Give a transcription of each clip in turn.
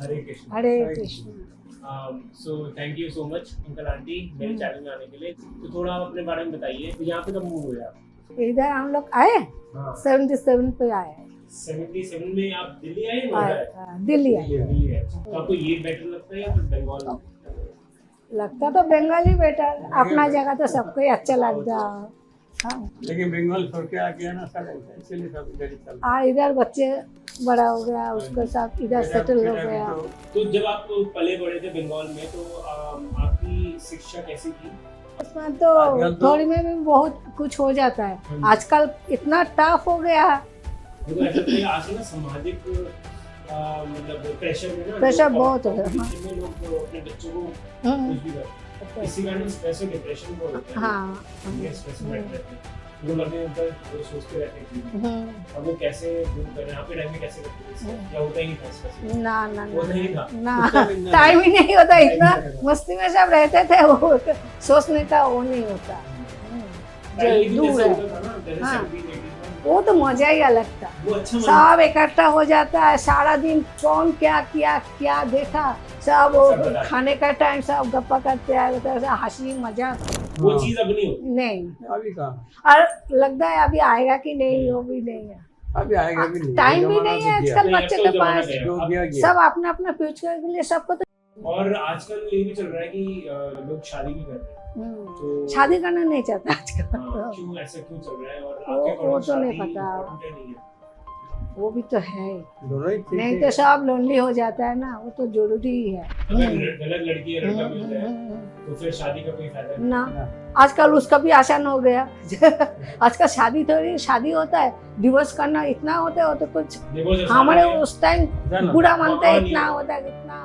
Hare Krishna. Hare Krishna. So thank you so much uncle aunty मेरे channel में आने के लिए। तो थोड़ा आप अपने बारे में बताइए, तो यहाँ पे कब मूव हुए आप? इधर हम लोग आए हाँ 77 पे आए 77 में आप दिल्ली आए या नोएडा आए? दिल्ली आए। दिल्ली आए। तो आपको ये बेटर लगता है या फिर बंगाल? लगता तो बंगाली बेटर, अपना जगह तो सबको ही अच्छा लगता है। हाँ लेकिन बंगाल छोड़ के आ गया ना साला, इसलिए सब इधर ही चल इधर बच्चे बड़ा हो गया, उसके साथ इधर सेटल हो गया। तो जब आप पले बड़े थे बंगाल में तो आपकी शिक्षा कैसी थी? उसमें तो थोड़ी में भी बहुत कुछ हो जाता है। आजकल इतना टफ हो गया है। देखो ऐसा तो आज ना सामाजिक मतलब प्रेशर में ना प्रेशर बहुत हो गया। इसमें लोग अपने बच्चों को कुछ भी करते हैं। इसी कारण स्ट्रेस और डिप्रेशन को होता है। हाँ ये स्ट्रेस में रहते हैं वो लगे ऊपर वो सोचते रहते हैं अब वो कैसे दूर करें। आप के टाइम में कैसे करते थे? क्या होता ही नहीं था स्ट्रेस? ना ना वो नहीं था ना टाइम ही नहीं होता, इतना मस्ती में सब रहते थे, वो सोचने का वो नहीं होता। पहले भी दूर जैसे है होता था ना जैसे हाँ। 70, 80 वो तो मजा ही अलग था। वो अच्छा सब इकट्ठा हो जाता है, सारा दिन कौन क्या किया क्या देखा सब वो सब बता। खाने का टाइम सब गप्पा करते हैं, हंसी मजाक वो चीज अब नहीं होती। नहीं। अभी कहाँ, और लगता है अभी आएगा कि नहीं, वो भी नहीं है। अभी आएगा भी नहीं, टाइम भी जमाना नहीं तो है गया। आजकल नहीं, बच्चे अब तो के जमाना पास। गया। जो अब- गया गया। सब अपना अपना फ्यूचर के लिए सबको तो और आजकल ये भी चल रहा है कि लोग शादी भी कर रहे हैं तो शादी करना नहीं चाहता हाँ, आजकल। क्यों ऐसा क्यों चल रहा है? और वो- आपके वो अकॉर्डिंग तो नहीं शादी पता। important है नहीं है? वो भी तो है ही। दोनों ही ठीक नहीं है। तो सब लोनली हो जाता है ना, वो तो जरूरी ही है। अगर गलत लड़की या लड़का मिल जाए तो फिर शादी का कोई फायदा नहीं। ना आजकल उसका भी आसान हो गया। आजकल शादी थोड़ी शादी होता है, डिवोर्स करना इतना होता है, वो तो कुछ Divorce आसान हमारे है। उस टाइम जाना। बुरा मानते हैं, हाँ, इतना नहीं। होता है कितना।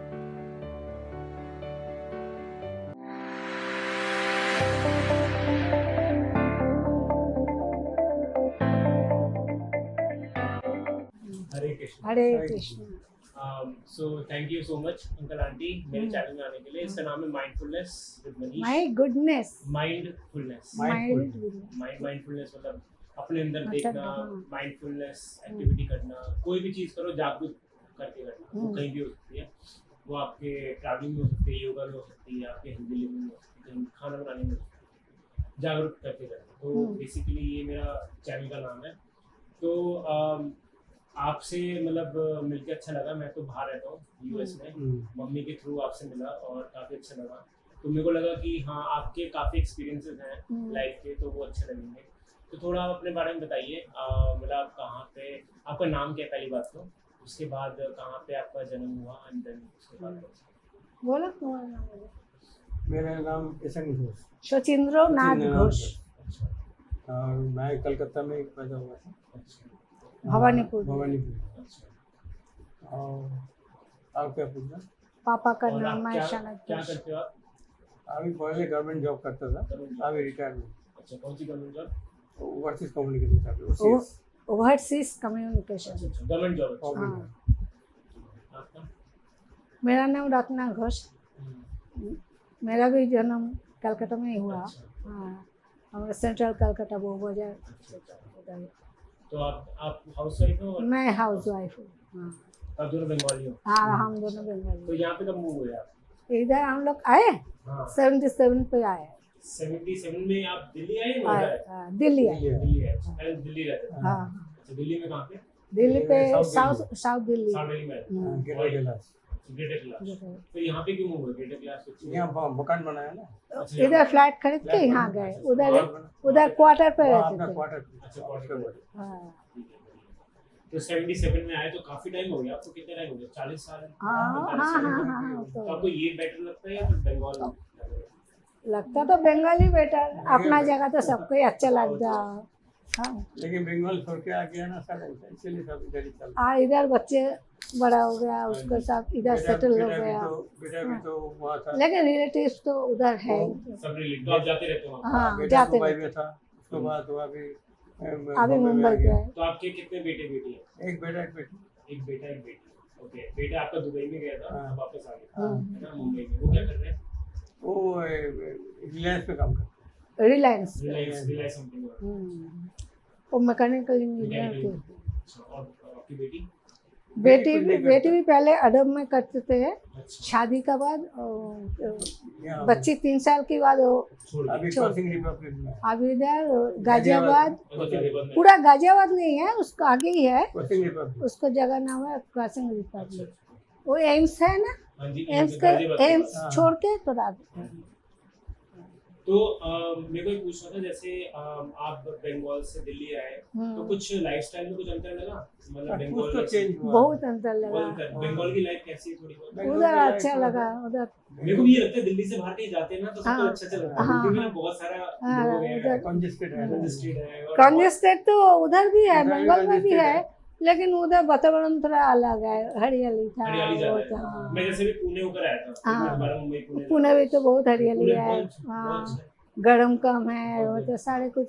Hare Krishna. Hare Krishna. So thank you so much uncle aunty मेरे चैनल में आने के लिए। इसका नाम है mindfulness with Manish. My goodness. Mindfulness mindfulness मतलब अपने अंदर मतलब, देखना, हाँ। माइंडफुलनेस एक्टिविटी करना, कोई भी चीज करो जागरूक करके करना। वो कहीं भी हो सकती है, वो आपके ट्रैवलिंग में हो सकती है, योगा में हो सकती है, आपके हिंदी लिविंग में हो सकती है, कहीं खाना बनाने में हो सकती है, जागरूक करके करना। तो बेसिकली ये मेरा चैनल का नाम है। तो आपसे मतलब मिलके अच्छा लगा। मैं तो बाहर रहता हूँ यूएस में, मम्मी के थ्रू आपसे मिला और काफ़ी अच्छा लगा। तो मेरे को लगा कि हाँ आपके काफ़ी एक्सपीरियंसेस हैं लाइफ के, तो वो अच्छे लगेंगे। तो थोड़ा आप अपने बारे में बताइए, मतलब आप कहाँ पे, आपका नाम क्या है पहली बात तो, उसके बाद कहाँ पे आपका जन्म हुआ एंड देन उसके बाद बोलो तुम्हारा नाम बोलो। मेरा नाम किशन घोष। शचींद्र नाथ घोष, अच्छा और मैं कलकत्ता में पैदा हुआ था। अच्छा भवानीपुर। भवानीपुर। अच्छा। और आप क्या पूछना? पापा का और नाम आप है क्या शनक क्या घोष। करते हो आप? अभी पहले गवर्नमेंट जॉब करता था, अभी रिटायरमेंट। अच्छा कौन सी government job? Overseas communication service. Overseas communication. अच्छा गवर्नमेंट जॉब। हाँ। आपका? मेरा नाम रत्ना घोष। मेरा भी जन्म कलकत्ता में ही हुआ। अच्छा। हाँ, हमारा सेंट्रल कलकत्ता वो बाजार। उधर। तो आप हाउस वाइफ हो? मैं हाउस वाइफ हूँ। हाँ। आप दोनों बंगाली हो? हाँ हम दोनों तो बंगाली। यहाँ पे कब मूव हुए आप? इधर हम लोग आए हाँ 77 पे आए। 77 में आप दिल्ली आए या नोएडा आए? दिल्ली आए। दिल्ली आए। पहले दिल्ली रहते थे। हाँ अच्छा दिल्ली में कहाँ पे? दिल्ली पे south south south Delhi. South Delhi में आए। हम्म। ग्रेटर कैलाश। ग्रेटर क्लास। तो यहाँ पे क्यों मूव हुए ग्रेटर क्लास? यहाँ मकान बनाया ना, अच्छा, इधर फ्लैट खरीद के यहाँ गए, उधर क्वार्टर पे वहाँ रहते अपना थे। क्वार्टर। अच्छा क्वार्टर। हाँ तो 77 में आए तो काफी टाइम हो गया आपको। कितना टाइम हो गया? 40 साल? हाँ 45 हाँ साल? हाँ हाँ तो तो आपको ये बेटर लगता है या फिर बंगाल? लगता तो बंगाली बेटर, अपना जगह तो सबको ही अच्छा लगता है। हाँ लेकिन बंगाल छोड़ के आ गया ना साला, इसलिए सब इधर ही चल। इधर बच्चे बड़ा हो गया, उसके साथ इधर सेटल हो गया। बेटा भी तो वहाँ था। लेकिन रिलेटिव्स तो उधर है ही। सब रिलेटिव तो आप जाते रहते हो वहाँ? हाँ बेटा जाते दुबई रहते। में था, उसके बाद वो अभी अभी में मुंबई आ पे गया। है। तो आपके कितने बेटे बेटी हैं? एक बेटा एक बेटी। एक बेटा एक बेटी। ओके बेटा आपका दुबई में गया था, हाँ। अब वापस आ गया हाँ। है ना मुंबई में। वो क्या कर रहे हैं? वो रिलायंस पे काम करता रिलायंस। रिलायंस कंपनी में। वो मैकेनिकल इंजीनियर थे। अच्छा और आपकी बेटी? बेटी भी पहले अदब में करते थे, अच्छा शादी के बाद यहाँ बच्ची 3 साल के बाद वो छोड़ दिया अभी क्रॉसिंग रिपब्लिक में अभी इधर गाजियाबाद, अच्छा, गाजियाबाद में। पूरा गाजियाबाद नहीं है, उसको आगे ही है, क्रॉसिंग रिपब्लिक उसको जगह नाम है क्रॉसिंग अच्छा, रिपब्लिक। अच्छा। वो एम्स है ना, हाँ जी एम्स गाजियाबाद के के एम्स पास। छोड़ के थोड़ा आगे। तो मेरे को ये पूछना था, जैसे आप बंगाल से दिल्ली आए तो कुछ लाइफस्टाइल में कुछ अंतर लगा, मतलब कुछ बंगाल तो में चेंज हुआ बहुत अंतर बहुत लगा। अंतर। बंगाल की लाइफ कैसी है थोड़ी बहुत? बंगाल उधर की अच्छा लाइफ लगा, उधर मेरे को भी ये लगता है दिल्ली से बाहर कहीं जाते हैं ना तो सब हाँ, कुछ अच्छा चलता है। हाँ, दिल्ली में हाँ। बहुत सारा हाँ, लोग हैं, उधर कंजेस्टेड है कंजेस्टेड है और कंजेस्टेड तो उधर भी है, उधर भी बंगाल में भी congested है, है। लेकिन उधर वातावरण थोड़ा अलग है, हरियाली था, हरियाली वो ज्यादा था। है। मैं जैसे भी पुणे होकर आया था, हाँ। बारह मुंबई पुणे पुणे भी तो बहुत हरियाली पुणे है, बहुत बहुत हाँ, अच्छा है। गरम कम है, वो तो सारे कुछ।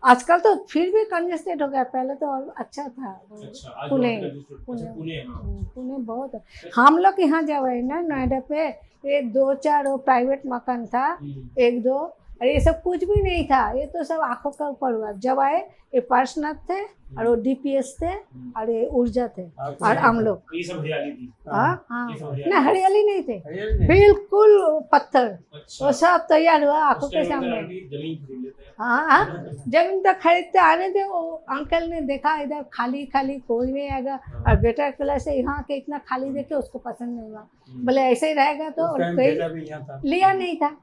आजकल तो फिर भी कंजेस्टेड हो गया, पहले तो और अच्छा था। अच्छा आज पुणे, वहाँ पे अच्छा पुणे हाँ पुणे बहुत। हम लोग यहाँ जब है ना नोएडा पे, ये 2-4 वो प्राइवेट मकान था, हम्म, 1-2, और ये सब कुछ भी नहीं था, ये तो सब आंखों का ऊपर हुआ। जब आए ये पार्शनाथ थे और वो डीपीएस थे और ये ऊर्जा थे और हम लोग। ये सब हरियाली थी। हाँ हाँ, ये सब हरियाली ना हरियाली नहीं थे, हरियाली नहीं। बिल्कुल पत्थर, अच्छा वो सब तैयार हुआ आंखों उस के टाइम अंदर सामने। आंटी जमीन खरीद लेते हैं। हाँ हाँ, जमीन तो खरीदते आने थे, वो अंकल ने देखा इधर खाली खाली कोई नहीं आएगा, और बेटर क्लास से यहाँ के इतना खाली देखे उसको पसंद नहीं हुआ, बोले ऐसे ही रहेगा तो, उस और टाइम कोई बेटा भी यहाँ था लिया नहीं था,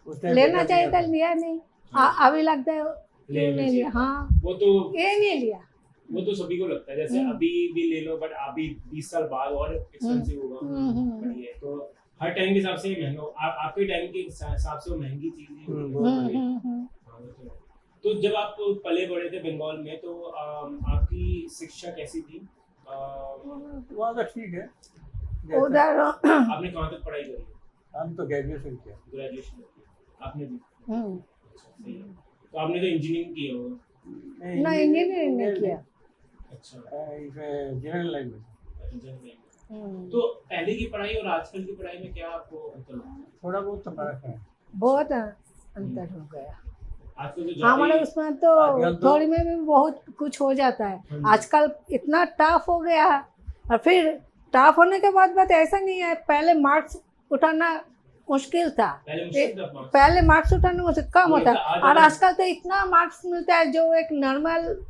उस टाइम लेना बेटा भी चाहिए यहाँ था, लिया नहीं। अभी लगता है क्यों नहीं लिया, हाँ वो तो ये नहीं लिया। वो तो सभी को लगता है, जैसे अभी भी ले लो बट अभी 20 साल बाद और एक्सपेंसिव होगा। but ये तो हर टाइम के हिसाब से ये महंगा आपके टाइम के हिसाब से वो महंगी चीज ही होगी। बहुत हम्म, बढ़िया। हम्म, हम्म। हाँ, वो तो है। तो जब आप पले बड़े थे बंगाल में तो आपकी शिक्षा कैसी थी? वहाँ का ठीक है जैसा- उधर आपने कहाँ तक पढ़ाई करी? हम तो ग्रेजुएशन किया ग्रेजुएशन आपने भी? हम्म, अच्छा, सही है। तो आपने तो इंजीनियरिंग की होगा। ना इंजीनियरिंग नहीं किया। अच्छा इसमें जनरल लाइन में इंजीनियरिंग। हम्म, तो पहले की पढ़ाई और आजकल की पढ़ाई में क्या आपको अंतर लगा? थोड़ा बहुत तो फर्क है बहुत अंतर हो गया। आजकल तो ज्यादा हमारे ही- उसमें तो आजकल तो- थोड़ी में भी बहुत कुछ हो जाता है। हम्म। आजकल इतना टफ हो गया है, और फिर टफ होने के बाद बात ऐसा नहीं है, पहले मार्क्स उठाना मुश्किल था, पहले मुश्किल था marks। पहले मार्क्स उठाना मुझे कम होता है, आज और अगर- आजकल तो इतना मार्क्स मिलता है, जो एक नॉर्मल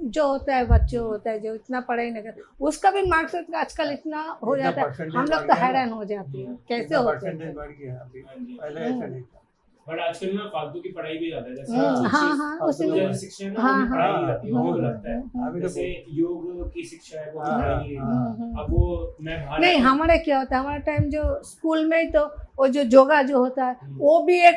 जो होता है बच्चों होता है जो इतना पढ़ाई नहीं करता, उसका भी मार्क्स आजकल इतना हो इतना जाता है, percentage हम लोग बढ़ तो गया ना। हैरान हो जाते हैं कैसे इतना होते परसेंटेज हैं। बढ़ गया अभी हाँ जी। पहले ऐसा नहीं था बट आजकल ना फालतू की पढ़ाई भी ज्यादा है, जैसे हाँ, कुछ हाँ हाँ फालतू उसी लोग में जैसे शिक्षा है ना हाँ, वो भी पढ़ाई हाँ, नहीं रहती है, वो हाँ, लगता है अभी तो जैसे योग की शिक्षा है वो भी हाँ, पढ़ाई नहीं हाँ, रहती। अब वो मैं बाहर नहीं, आता हूँ, हमारे क्या होता है, हमारे टाइम जो स्कूल में ही तो वो जो योगा जो होता है वो भी एक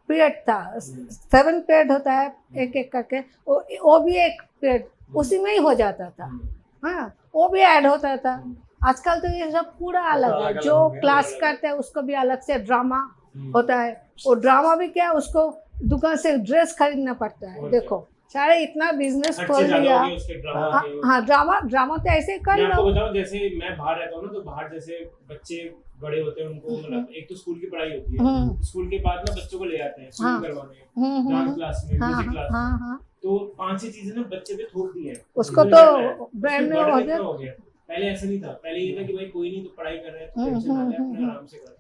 पीरियड था, 7 पीरियड होता है एक एक करके, वो भी एक पीरियड उसी में ही हो जाता था। हाँ, वो भी ऐड होता था। आजकल तो ये सब पूरा अलग है, अलग-अलग जो हो गया। क्लास करते हैं उसको भी अलग से ड्रामा होता है, वो ड्रामा भी क्या उसको दुकान से ड्रेस खरीदना पड़ता है। और देखो सारे इतना बिजनेस खर्चे खोल ज्यादा दिया। हो गए उसके ड्रामा हाँ के। हाँ, ड्रामा तो ऐसे कर मैं आपको लो। बताऊं, जैसे मैं बाहर रहता हूँ ना तो बाहर जैसे बच्चे बड़े होते हैं उनको मतलब एक तो स्कूल की पढ़ाई होती है, स्कूल के बाद ना बच्चों को ले आते हैं स्विमिंग करवाने, डांस क्लास में, हाँ म्यूजिक क्लास हाँ में, हाँ, तो 5-6 चीजें ना बच्चे पे थोप दी है। उसको मुझे तो लग रहा है, ब्रेन उसके में burden हो इतना गया। हो गया। पहले ऐसा नहीं था, पहले ये था कि भाई कोई नहीं तो पढ़ाई कर रहे हैं तो टेंशन ना ले, अपने आराम से कर।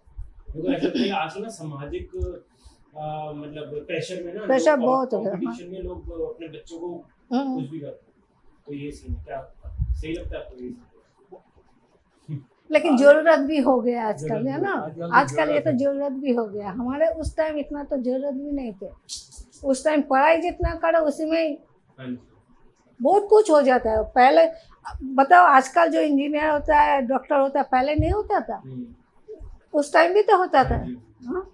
क्योंकि ऐसा तो आजकल ना सामाजिक मतलब प्रेशर में ना प्रेशर लोग बहुत हो गया, हाँ। कंपटीशन में लोग अपने बच्चों को हम्म, कुछ भी करते हैं। तो ये सीन क्या सही लगता है आपको ये? लेकिन जरूरत भी हो गया आजकल, जरूरत है ना। आजकल आजकल ये तो जरूरत भी हो गया, हमारे उस टाइम इतना तो जरूरत भी नहीं थे। उस टाइम पढ़ाई जितना करो उसी में ही हाँ जी। बहुत कुछ हो जाता है। पहले बताओ, आजकल जो इंजीनियर होता है, डॉक्टर होता है, पहले नहीं होता था, उस टाइम भी तो होता था। हाँ जी। हाँ,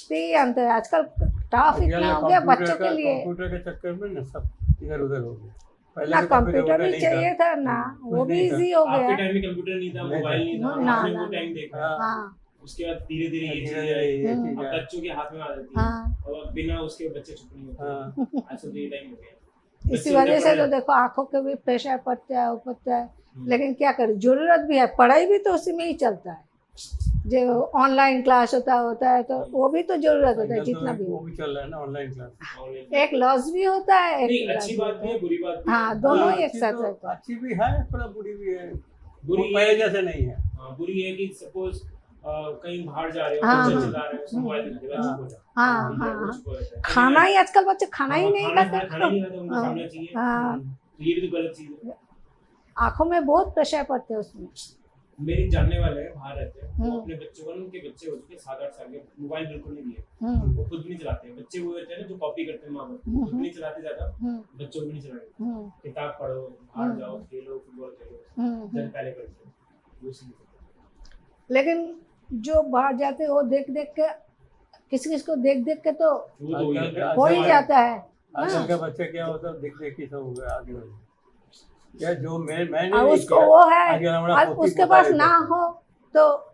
तो ये अंतर है। आजकल टफ इतना हो गया बच्चों के लिए, कंप्यूटर के चक्कर में ना सब इधर उधर हो गया पहले ना तो कंप्यूटर नहीं भी चाहिए था ना, वो भी नहीं था। इजी हो आपके गया। टाइम में कंप्यूटर नहीं था, नहीं मोबाइल था। नहीं था, ना, आपने ना, वो ना। टाइम देखा। हाँ, हाँ उसके बाद धीरे धीरे ये चीजें धीरे-धीरे आई, ये हम्म। चीज़ अब आई। बच्चों के हाथ में आ जाती है हाँ, और बिना उसके बच्चे चुप नहीं होते। हाँ, आज तो ये टाइम हो गया। इसी बच्चे वजह से उन्हें तो देखो आंखों के भी प्रेशर पड़ता है, वो पड़ता है। हम्म। लेकिन क्या करें, जरूरत भी है, पढ़ाई भी तो उसी में ही चलता है। जो ऑनलाइन क्लास होता है तो वो भी तो जरूरत होता है, आजकल जितना तो भी वो हो। भी चल रहा है ना ऑनलाइन क्लास online एक लॉस भी होता है, नहीं, एक अच्छी लाभ बात भी भी है, होता बुरी बात भी हाँ, है। दोनों हाँ, ही एक अच्छी साथ तो- रहता है। अच्छी भी है थोड़ा बुरी भी है वो पहले जैसे नहीं है। हाँ, बुरी है कि सपोज कहीं बाहर जा रहे हो, हाँ, बच्चे हाँ। चिल्ला रहे हो, उसको मोबाइल दिखा देगा, चुप हो जा। हाँ, ये हाँ, वो हाँ। चुप हो जाता है। खाना ही आजकल बच्चे खाना ही नहीं खाना खाते। खाना ही नहीं खाता, उनको हाँ, सामने चाहिए। हाँ, तो ये भी तो गलत चीज है। आंखों में बहुत प्रेशर पड़ते हैं उसमें। मेरे जानने वाले हैं, बाहर रहते हैं, वो हम्म। अपने बच्चों को, उनके बच्चे हो चुके 7-8 साल के, मोबाइल बिल्कुल नहीं दिए। हम्म, वो खुद भी नहीं चलाते हैं। बच्चे वो होते हैं ना जो कॉपी करते हैं माँ बाप, हम्म, खुद भी नहीं चलाते ज्यादा, हम्म, बच्चों को भी नहीं चलाते। हम्म, किताब पढ़ो, बाहर हम्म। जाओ, खेलो, फुटबॉल खेलो, हम्म, जब पहले करते वो चीज। लेकिन जो बाहर जाते हैं वो देख देख के किसी को देख देख के तो वो तो हो ही जाता है। हो ही जाता है। आजकल हाँ। के बच्चे क्या होता है, देख देख के सब हो गया आगे बढ़। क्या जो मैंने और नहीं उसको किया, वो है आजकल हमारा और पोती उसके पोता पास रहता ना है। हो तो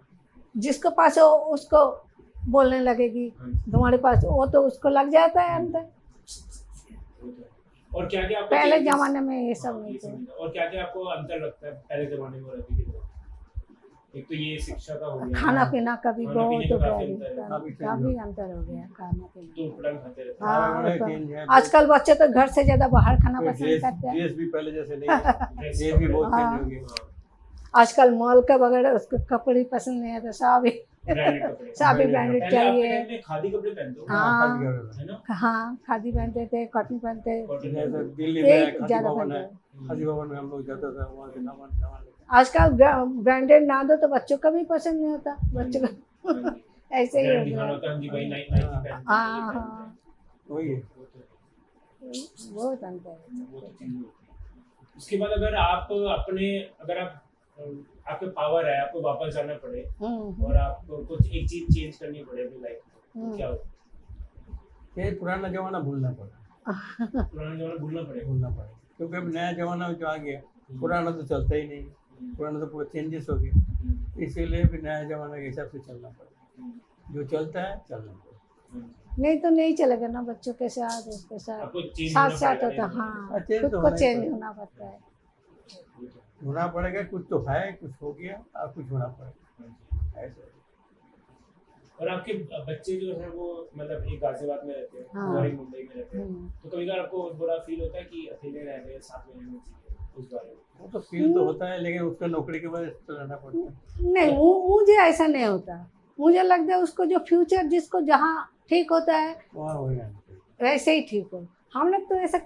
जिसके पास हो उसको बोलने लगेगी तुम्हारे पास, वो तो उसको लग जाता है अंदर। और क्या क्या पहले जमाने में ये सब नहीं थे। और क्या क्या आपको अंतर लगता है पहले जमाने में और अभी के जमाने में? एक तो ये शिक्षा का हो गया, खाना पीना का भी खाना पीने बहुत का काफी अंतर है। काफी अंतर हो गया खाना पीना। तो उठड़ा खाते रहते हैं। हाँ, बड़ा तो चेंज है। आजकल बच्चे तो घर से ज्यादा बाहर खाना कोई पसंद करते हैं। ड्रेस भी पहले जैसे नहीं है, ड्रेस भी बहुत हाँ। चेंज हो गया। हाँ, आजकल मॉल का वगैरह उसको कपड़े पसंद नहीं आते, सब ही ब्रांडेड कपड़े। सब ही ब्रांडेड ब्रांडेड पहले आपके चाहिए। टाइम में खादी कपड़े पहनते हो, हाँ। खादी का है ना? हाँ, खादी पहनते थे, कॉटन पहनते थे, कॉटन जैसे पहनते दिल्ली यही में खादी ज्यादा भवन है, पहनते हैं। खादी भवन में हम लोग जाते थे, वहाँ से सामान सामान लेके। आजकल ब्रांडेड ना दो तो बच्चों का भी पसंद नहीं होता, बच्चों को हाँ जी। ऐसे ही हो ब्रांड गया। दिखाना होता है, हाँ जी भाई, नाइकी पहनते हैं, ये हाँ, पहनते हाँ। हैं। वही है। वो तो- बहुत अंतर है। वो तो चीज़ होती है। उसके बाद अगर आप अपने, अगर आप आपके पावर है, आपको वापस जाना पड़े और आपको कुछ एक चीज चेंज करनी पड़े अपनी लाइफ में, तो क्या हो? ये पुराना जमाना भूलना पड़ा, पुराना जमाना भूलना पड़ेगा। भूलना पड़ा, क्योंकि अब नया जमाना जो आ गया, पुराना तो चलता ही नहीं, पुराना तो पूरा चेंजेस हो गया, इसीलिए भी नया जमाना के हिसाब से चलना पड़ा। जो चलता है चलना पड़ा। नहीं तो नहीं चलेगा ना, बच्चों के साथ उसके साथ आपको चेंज साथ साथ होता। हाँ, चेंज खुद तो को होना ही चेंज पड़ेगा। होना पड़ता है। होना पड़ेगा, कुछ तो है, कुछ हो गया और कुछ होना पड़ेगा, ऐसे। और आपके बच्चे जो है वो मतलब एक गाजियाबाद में रहते हैं, हाँ। और एक मुंबई में रहते हैं, हम्म। तो कभी कभार आपको बुरा फील होता है कि अकेले रह रहे हैं, साथ में रहना चाहिए, उस बारे में? वो तो फील तो होता है, लेकिन उसका नौकरी के वजह से तो रहना पड़ता है। नहीं, मुझे ऐसा नहीं होता। मुझे लगता है उसको जो फ्यूचर जिसको जहाँ ठीक होता है वहाँ हो जाना चाहिए। वैसे ही ठीक हो। हम लोग तो ऐसा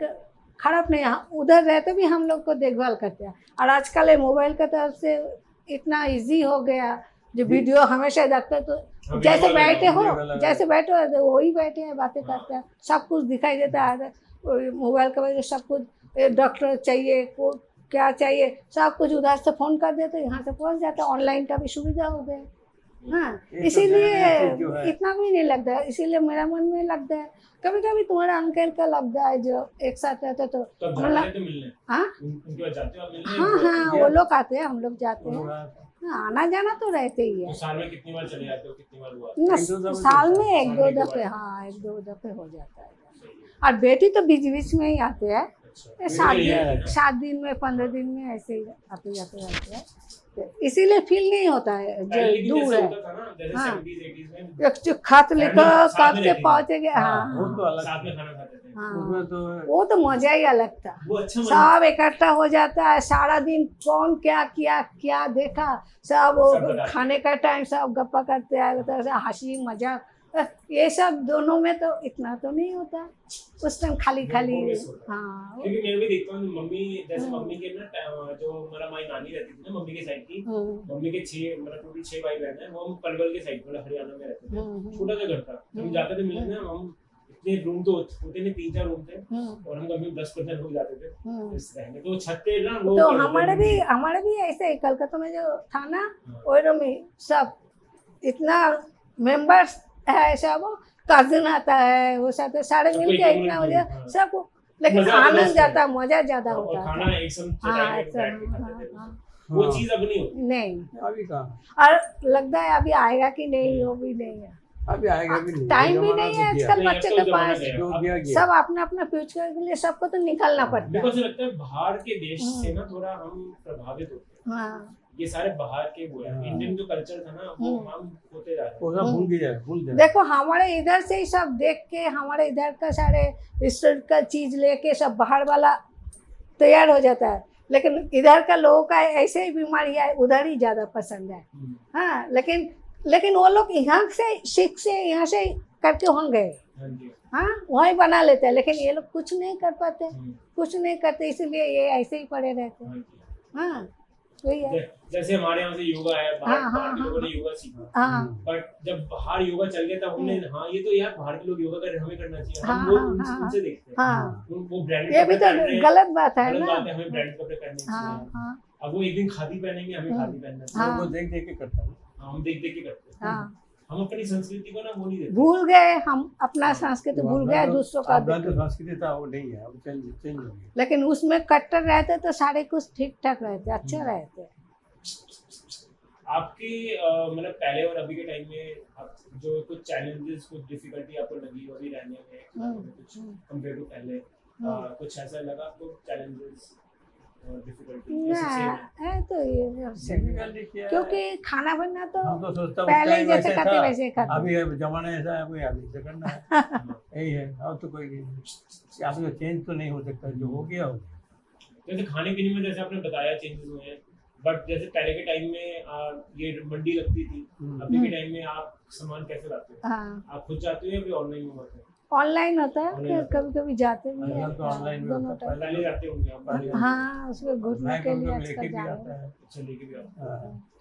खराब नहीं, उधर रहते भी हम लोग को देखभाल करते हैं। और आजकल ये मोबाइल का तरफ से इतना इजी हो गया, जो वीडियो हमेशा देखते हैं, तो हाँ, जैसे वीडियो बैठे हो, वीडियो लगा- जैसे बैठे हो तो वही बैठे हैं, बातें हाँ। करते हैं, सब कुछ दिखाई देता है। मोबाइल की वजह से सब कुछ, डॉक्टर चाहिए को क्या चाहिए, सब कुछ उधर से फ़ोन कर देते, यहाँ से पहुँच जाता है। ऑनलाइन का भी सुविधा हो गया। हाँ, ये तो इसीलिए नया चीज़ जो है। इतना भी नहीं लगता है। इसीलिए मेरा मन में लगता है, कभी कभी तुम्हारा अंकल का लगता है जो एक साथ रहते तो तो आप मतलब- जाते हैं तो मिलने? हाँ उनके पास जाते हो आप मिलने? हाँ हाँ, वो लोग आते हैं, हम लोग जाते वो लोग हैं। आते हैं। हाँ, आना जाना तो रहते ही है तो साल में कितनी बार चले जाते हो, कितनी बार हुआ? ना, एक दो दफे साल तो में एक साल दो में एक दो दफे। बार। हाँ, एक दो दफे हो जाता है। और बेटी तो बीच बीच में ही आते हैं, अच्छा, सात ये है दिन ना? 7 दिन में 15 दिन में ऐसे ही आते जाते रहते हैं। तो इसीलिए फील नहीं होता है पहले जो लेकिन दूर जैसे है। होता था ना, जैसे हाँ। 70s 80s में एक जो खत लिखो फैमिली साथ कब में से रहती थी। पहुंचेंगे। हाँ, वो हाँ तो अलग साथ में खाना खाते थे, हाँ, उसमें तो वो तो मजा ही अलग था। वो अच्छा मजा। सब इकट्ठा हो जाता है, सारा दिन कौन क्या किया क्या देखा, सब वो सब बताते खाने का टाइम सब गप्पा करते हैं, तो ऐसा हंसी मजाक, ये सब दोनों में तो इतना तो नहीं होता। उस टाइम खाली खाली। वो मिस होता है। हाँ। क्योंकि मैं भी देखता हूँ मम्मी, जैसे हम्म। मम्मी के ना जो हमारा माई नानी रहती थी ना, मम्मी के साइड की, हम्म, मम्मी के 6 मतलब टोटल 6 भाई बहन है, वो हम पलवल के साइड मतलब हरियाणा में रहते थे। हम्म, छोटा सा घर था, हम हम्म। जाते थे मिलने ना, हम इतने रूम तो होते नहीं, 3-4 रूम थे, हम्म, और हम कभी 10-15 लोग जाते थे हम्म। इस रहने। तो छत पे ना वो तो करते हमारे भी ऐसे ही कलकत्ता में जो था ना, हाँ। ओरो में सब इतना मेंबर्स है, सब कजिन आता है, वो साथ सारे सबको मिलके एक इतना रूम हो में, जाए हाँ। सबको, लेकिन मजा आता था आनंद उसमें। जाता, मजा ज्यादा और होता खाना था। एक संग हाँ, चटाई में ऐसा, बैठ के हाँ, खाते थे। हाँ। वो हाँ। चीज अब नहीं होती। नहीं, अभी कहाँ, और लगता है अभी आएगा कि नहीं, वो भी नहीं है। अभी आएगा भी नहीं, टाइम भी जमाना नहीं तो है गया। आजकल नहीं, अब बच्चे तो के जमाना पास। गया। जो अब गया गया। सब अपना अपना फ्यूचर के लिए सबको तो निकलना पड़ता मेरे को है। ऐसा लगता है बाहर के देश से ना थोड़ा हम प्रभावित होते हैं। हाँ, ये सारे बाहर के वो है, हाँ। इंडियन जो कल्चर था ना वो हम होते जा रहे हैं। वो सब भूल गया, भूल जाए। देखो हमारे इधर से ही सब देख के, हमारे इधर का सारे हिस्टोरिकल चीज लेके सब बाहर वाला तैयार हो जाता है। लेकिन इधर का लोगों का ऐसे ही बीमारी है, उधर ही ज़्यादा पसंद है। हाँ, लेकिन वो लोग यहाँ से सीख से यहाँ से करके होंगे, हाँ जी। हाँ वहीं बना लेते हैं, लेकिन ये लोग कुछ नहीं कर पाते, कुछ नहीं करते, इसलिए ये ऐसे ही पड़े रहते हैं। हाँ वही है। जैसे हमारे यहाँ से योगा है, बाहर के लोगों ने योगा सीखा, हाँ बट जब बाहर योगा चल गया तब हमने हाँ ये तो यार बाहर के लोग योगा कर रहे हैं, हमें करना चाहिए, हाँ, हम लोग हाँ, उनसे देखते हैं। हाँ, वो ब्रांड ये भी तो गलत बात है गलत ना। बात है, हमें ब्रांड कपड़े पहनने हाँ चाहिए। हाँ अब वो एक दिन खादी पहनेंगे, हमें खादी पहनना चाहिए। हाँ। वो देख देख के करता है। हम देख देख के करते हैं। हाँ, हम अपनी संस्कृति को ना वो नहीं देते। भूल गए हम अपना संस्कृति, भूल गए दूसरों का। अपना जो संस्कृति था वो नहीं है, अब चेंज हो गया। लेकिन उसमें कट्टर रहते तो सारे कुछ ठीक ठाक रहते, अच्छे रहते। आपकी मतलब पहले और अभी के टाइम में आप जो कुछ चैलेंजेस, कुछ डिफिकल्टी आपको लगी अभी रहने में, कुछ कंपेयर टू पहले, कुछ ऐसा लगा आपको चैलेंजेस और डिफिकल्टी? है तो ये सब, क्योंकि खाना बनना तो हम तो सोचता पहले ही जैसे खाते वैसे खाते। अभी जमाना ऐसा है, कोई अभी से करना है, यही है। अब तो कोई अभी चेंज तो नहीं हो सकता, जो हो गया हो गया। जैसे खाने पीने में जैसे आपने बताया चेंजेस हुए हैं, बट जैसे पहले के टाइम में ये मंडी लगती थी, अभी के टाइम में आप सामान कैसे लाते हो? हाँ, आप खुद जाते हो या फिर ऑनलाइन मंगाते हो? ऑनलाइन होता है, कभी कभी जाते भी हैं, तो ऑनलाइन दोनों टाइम। पहले जाते होंगे आप पहले? हाँ, उसमें घुटने के लिए लेके आजकल भी जा आता है। अच्छा, लेके भी आते हो। हाँ।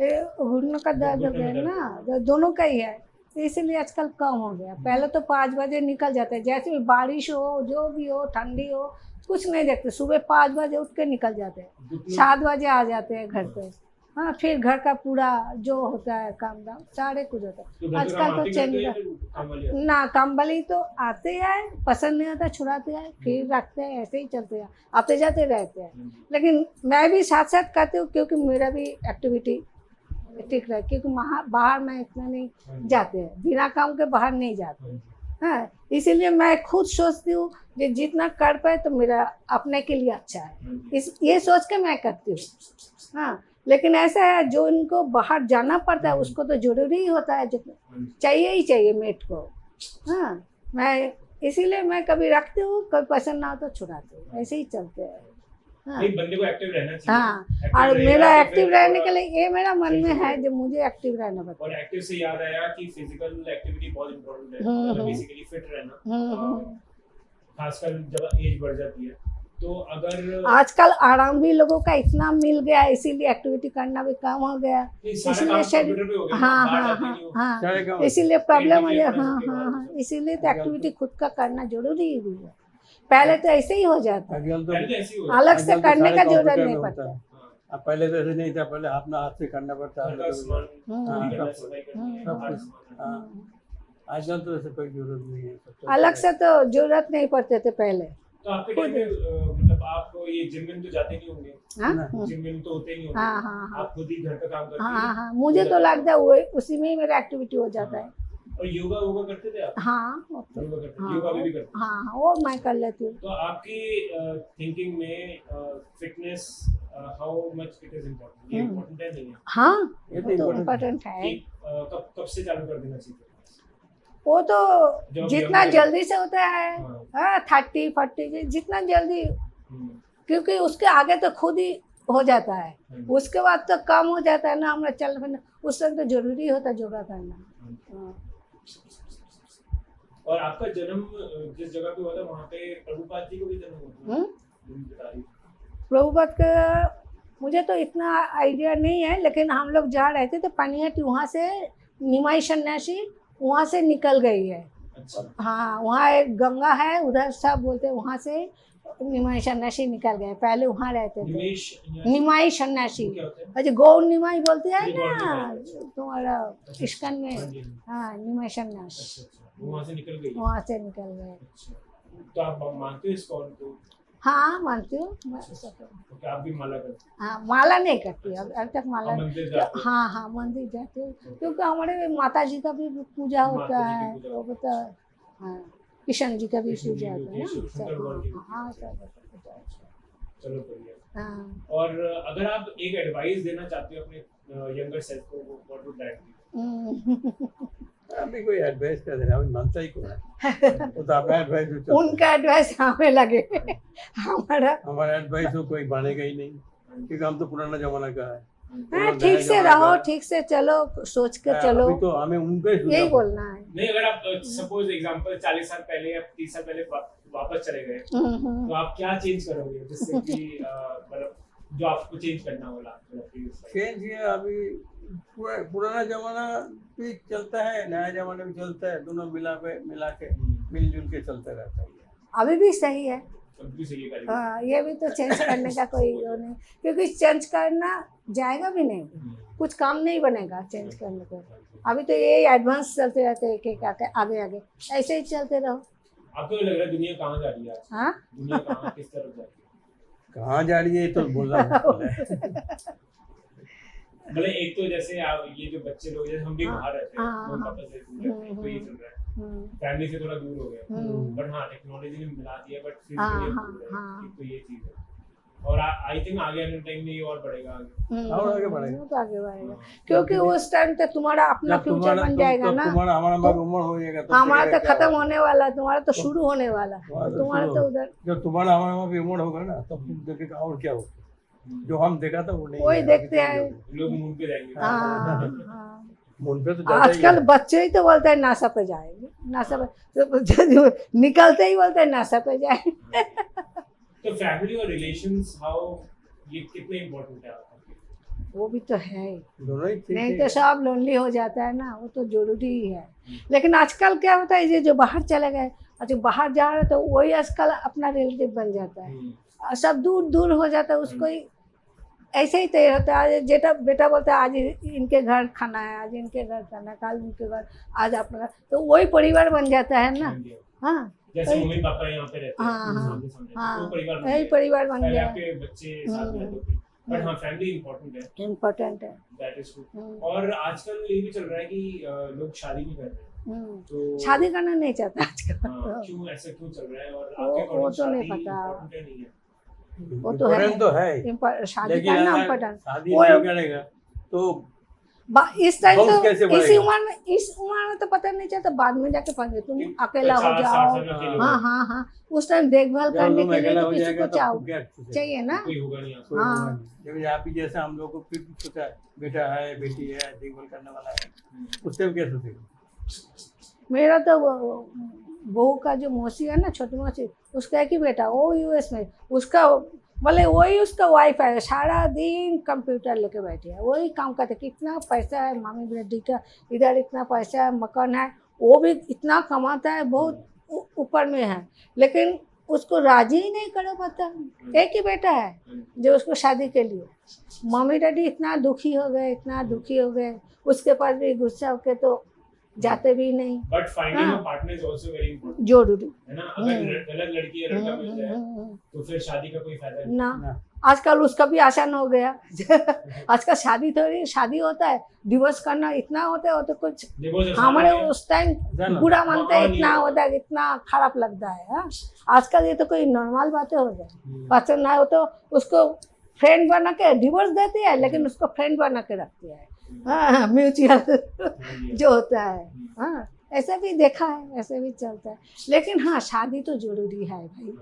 ये घुटनों का दर्द हो घुटने में गया दर्द ना, तो दोनों का ही है, तो इसलिए आजकल कम हो गया। पहले तो 5 बजे निकल जाते, जैसे भी बारिश हो, जो भी हो, ठंडी हो, कुछ नहीं देखते, सुबह 5 बजे उठ के निकल जाते हैं, 7 बजे आ जाते हैं घर पे। हाँ, फिर घर का पूरा जो होता है काम दाम सारे कुछ होता है। आजकल तो चेंज ना, काम वाली तो आते हैं, पसंद नहीं आता छुड़ाते हैं, फिर रखते हैं, ऐसे ही चलते हैं, आते जाते रहते हैं। लेकिन मैं भी साथ साथ करती हूँ, क्योंकि मेरा भी एक्टिविटी ठीक रहे, क्योंकि बाहर मैं इतना नहीं जाते हैं, बिना काम के बाहर नहीं जाते। हाँ, इसीलिए मैं खुद सोचती हूँ कि जितना कर पाए तो मेरा अपने के लिए अच्छा है, ये सोच के मैं करती हूँ। हाँ, लेकिन ऐसा है जो इनको बाहर जाना पड़ता है उसको तो जरूरी ही होता है, चाहिए ही चाहिए मेट को। हाँ, मैं इसीलिए मैं कभी रखती हूँ, कभी पसंद ना हो तो छुड़ाती हूँ, ऐसे ही चलते हैं। हाँ, एक बंदे को एक्टिव रहना चाहिए। हाँ, एक्टिव और रहेगा मेरा तो एक्टिव फिर रहने थोड़ा- के लिए ये मेरा मन में है जो मुझे एक्टिव रहना पड़ता और एक्टिव से याद आया कि फिजिकल एक्टिविटी बहुत इंपॉर्टेंट है, हम्म, मतलब बेसिकली फिट रहना, है। खासकर जब एज बढ़ जाती है। तो अगर आजकल आराम भी लोगों का इतना मिल गया है, इसीलिए एक्टिविटी करना भी कम हो गया, ये सारा इसलिए काम शरीर, कंप्यूटर पे हो गया, हाँ बाहर हाँ जाते हाँ नहीं हो। हाँ, सारे काम इसीलिए प्रॉब्लम है। एक हाँ दिन हाँ के बाद हाँ, सब। इसीलिए तो एक्टिविटी खुद का करना जरूरी भी है। पहले तो ऐसे ही हो जाता, आजकल पहले तो तो ऐसे ही होता अलग से आजकल तो करने सारे का जरूरत कंप्यूटर नहीं में पड़ता। होता है। हाँ, अब पहले तो ऐसे नहीं था, पहले अपना हाथ से करना पड़ता घर का है। सामान हाँ, भी करना, सब सफाई करनी है, सब बाहर कुछ। सामान हाँ, आजकल तो ऐसे कोई जरूरत नहीं है, सब चलता अलग है। से तो जरूरत नहीं पड़ते थे पहले। तो आपके टाइम में मतलब आप ये जिम में तो जाते नहीं होंगे, हाँ ना। हाँ जिम में तो होते नहीं हाँ होंगे, हाँ हाँ आप खुद ही घर का काम करते हाँ हैं। हाँ, मुझे तो लगता है वो उसी में ही मेरा एक्टिविटी हो जाता है। और योगा वोगा करते थे आप? हाँ योगा करते थे, हाँ योगा भी करते थे। हाँ, वो मैं कर लेती हूँ। तो आपकी थिंकिंग में fitness how much it is important, ये इम्पोर्टेंट है नहीं है? हाँ, ये तो वो तो important इम्पोर्टेंट है। कि कब कब से चालू कर देना चाहिए? वो तो जब जितना young जल्दी से होता है, हाँ। हाँ 30-40 जितना जल्दी, हम्म, क्योंकि उसके आगे तो खुद ही हो जाता है, हम्म, उसके बाद तो कम हो जाता है ना, हमारा चल फिरना, उस समय तो जरूरी होता है योगा करना। हाँ। और आपका जन्म जिस जगह पे हुआ था वहाँ पे प्रभुपाद जी को भी जन्म हुआ था? बता रही थी। प्रभुपद का मुझे तो इतना आइडिया नहीं है, लेकिन हम लोग जा रहे थे तो पनियाटी वहाँ से निमाई सन्यासी वहाँ से निकल गई है। अच्छा, हाँ, वहाँ एक गंगा है, उधर सब बोलते हैं, वहाँ से निमाई सन्यासी निकल गए, पहले वहाँ रहते थे। निमेश निमाई सन्यासी, क्या होता है? अच्छा गौर निमाई बोलते हैं जी, गौर ना निमाई। तुम्हारा इस्कन में। हाँ जी, हाँ हाँ, निमाई सन्यास जी। अच्छा, वो वहाँ से निकल गई। वहाँ से निकल गए। अच्छा, तो आप मानते हो इस कौन को? हाँ, मानती हूँ मैं। तो क्या आप भी माला करते हाँ, माला नहीं करती अभी तक, माला हो? मंदिर जाते हो? हाँ हाँ, मंदिर जाते हो, क्योंकि हमारे माता जी का भी पूजा होता माता जी की है, पूजा वो बता, हाँ किशन जी का भी कृष्ण जी पूजा की होता है होती है, ना, शंकर भगवान की भी। हाँ सब पूजा होता है। चलो बढ़िया। हाँ, और अगर आप एक एडवाइस देना चाहते हो अपने यंगर सेल्फ को, व्हाट वुड दैट बी? अभी कोई एडवाइस कर दे रहा है, मानता ही कौन है? वो तो अपना एडवाइस जो चलता है। उनका एडवाइस हमें लगे हमारा हमारा एडवाइस तो कोई मानेगा ही नहीं, क्योंकि हम तो पुराना जमाना का है। हाँ, ठीक से रहो, ठीक से चलो, सोच के चलो, अभी तो हमें उनपे सुनना यही पड़ता है। बोलना है। नहीं, अगर आप सपोज एग्जांपल 40 साल पहले या 30 साल पहले वापस चले गए, तो आप क्या चेंज करोगे जिससे कि मतलब जो आपको चेंज करना होगा? चेंज ये अभी पुराना जमाना भी चलता है, नया जमाना भी चलता है, दोनों मिला के मिलजुल के चलता रहता है। अभी भी सही है। भी सही है। हाँ, ये भी तो चेंज करने का कोई वो नहीं, क्योंकि चेंज करना जाएगा भी नहीं, कुछ काम नहीं बनेगा चेंज करने को। अभी तो ये एडवांस चलते रहते हैं, एक आगे आगे ऐसे ही चलते रहो। आपको लग रहा है दुनिया कहाँ जा रही है? हाँ, दुनिया कहाँ किस तरफ जा रही है? कहाँ जा रही है तो बोलना मुश्किल है। मतलब एक तो जैसे ये जो बच्चे लोग, जैसे हम भी हाँ, बाहर रहते हैं, हाँ, मम्मी हाँ, पापा से दूर रहते हैं, तो ये चल रहा है, फैमिली से थोड़ा दूर हो गए। बट हाँ, टेक्नोलॉजी ने मिला दिया, बट फिर हाँ, भी ये हाँ, दूर है। हाँ। तो ये चीज है, और आई थिंक आगे आने टाइम में ये और बढ़ेगा आगे। और आगे बढ़ेगा। वो तो आगे बढ़ेगा, क्योंकि उस टाइम तक तुम्हारा अपना जब फ्यूचर बन जाएगा ना। तुम्हारा हमारा उम्र हो जाएगा तो हमारा फिर तो क्या खत्म होगा? होने वाला, तुम्हारा तो शुरू होने वाला, तुम्हारा तुम्हारा शुरू तो होगा। उधर जब तुम्हारा हमारा भी उम्र होगा ना, तब तुम देखेगा और क्या होगा। जो हम देखा था वो नहीं वही है, देखते अभी तो हैं। लोग मून पे जाएंगे। हाँ, हाँ। मून पे तो जाता ही आजकल है। बच्चे ही तो बोलते हैं नासा पे जाएंगे, नासा पे तो निकलते ही बोलते हैं नासा पे जाएंगे। तो फैमिली और रिलेशंस हाउ, ये कितने इम्पोर्टेंट है आपके लिए? वो भी तो है ही। दोनों ही ठीक नहीं है। तो सब लोनली हो जाता है ना, वो तो जरूरी ही है। लेकिन आजकल क्या होता है, ये जो बाहर चले गए, अच्छा बाहर जा रहे तो वही आजकल अपना रिलेटिव बन जाता है, और सब दूर दूर हो जाता है। उसको ही ऐसे ही तय होता है, आज बेटा बोलता है आज इनके घर खाना है, आज इनके घर खाना है, कल इनके घर, आज अपना घर, तो वही परिवार बन जाता है ना। हाँ, जैसे मम्मी पापा यहाँ पे रहते हैं, हाँ, हाँ, सामने सामने, हाँ, तो परिवार बन यही गया। परिवार बन पहले गया, आपके बच्चे साथ में रहते थे, बट हाँ फैमिली इम्पोर्टेंट है, इम्पोर्टेंट है। That is true. और आजकल ये भी चल रहा है कि लोग शादी नहीं कर रहे हैं, तो शादी करना नहीं चाहता आजकल। हाँ, क्यों ऐसा क्यों चल रहा है? और वो आपके तो अकॉर्डिंग नहीं शादी पता। इम्पोर्टेंट है नहीं है? वो तो है, Important तो है, शादी लेकिन करना अगर इम्पोर्टेंट। शादी वो- नहीं करेगा तो इस टाइम वंश तो कैसे इसी बढ़ेगा? इस उम्र में तो पता नहीं चलता, बाद में जाके पता तुम अकेला हो 50-60 जाओ। साल में अकेले हो हाँ गए, हाँ हाँ, उस टाइम देखभाल जब करने तुम के लिए अकेला तो हो किसी जाएगा को तो आपको क्या चाहिए ना। कोई होगा नहीं आपको। कोई हाँ। होगा नहीं। जब आप ही जैसे हम लोग को फिर सोचा बेटा है, बेटी है, देखभाल करने वाला है, उस टाइम क्या सोचेगा? मेरा तो बहू का जो मौसी है ना, छोटी मौसी, उसका एक ही बेटा, वो यूएस में, उसका बोले वही उसका वाइफ है, सारा दिन कंप्यूटर लेके बैठी है, वही काम करते। कितना पैसा है मामी बेटी का, इधर इतना पैसा है, मकान है, वो भी इतना कमाता है, बहुत ऊपर में है, लेकिन उसको राजी ही नहीं कर पाता। एक ही बेटा है जो उसको शादी के लिए, मम्मी डैडी इतना दुखी हो गए, इतना दुखी हो गए, उसके पास भी गुस्सा होके तो जाते भी नहीं। बट फाइंडिंग हाँ। A partner is also very important, जरूरी है ना? अगर गलत लड़की या लड़का मिल जाए तो फिर शादी का कोई फायदा नहीं। ना। आजकल उसका भी आसान हो गया। आजकल शादी थोड़ी, शादी होता है, डिवोर्स करना इतना होता है, वो तो कुछ Divorce हमारे आसान है। उस टाइम जाना। बुरा मानते हैं, हाँ, इतना नहीं होता है, इतना खराब लगता है। हाँ? आजकल ये तो कोई नॉर्मल बातें हो जाए, पसंद ना हो तो उसको फ्रेंड बना के डिवोर्स देती है, लेकिन उसको फ्रेंड बना के रखती है। हाँ, म्यूचुअल जो होता है। हाँ, ऐसा भी देखा है, ऐसे भी चलता है। लेकिन हाँ, शादी तो जरूरी है भाई।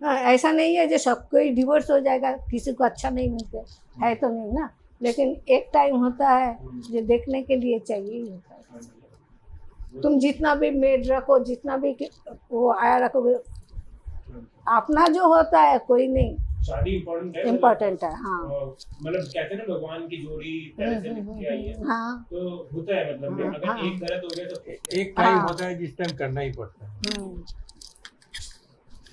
हाँ, ऐसा नहीं है जो सब कोई डिवोर्स हो जाएगा, किसी को अच्छा नहीं मिलता है तो नहीं ना, लेकिन एक टाइम होता है जो देखने के लिए चाहिए ही होता है। तुम जितना भी मेड रखो, जितना भी वो आया रखोगे, अपना जो होता है कोई नहीं, शादी इम्पोर्टेंट है, इम्पोर्टेंट है। हाँ, मतलब कहते हैं ना भगवान की जोड़ी पहले से लिख के आई है, हाँ, तो होता है मतलब हाँ, अगर हाँ। एक गलत हो गया तो एक टाइम हाँ। होता है जिस टाइम करना ही पड़ता है।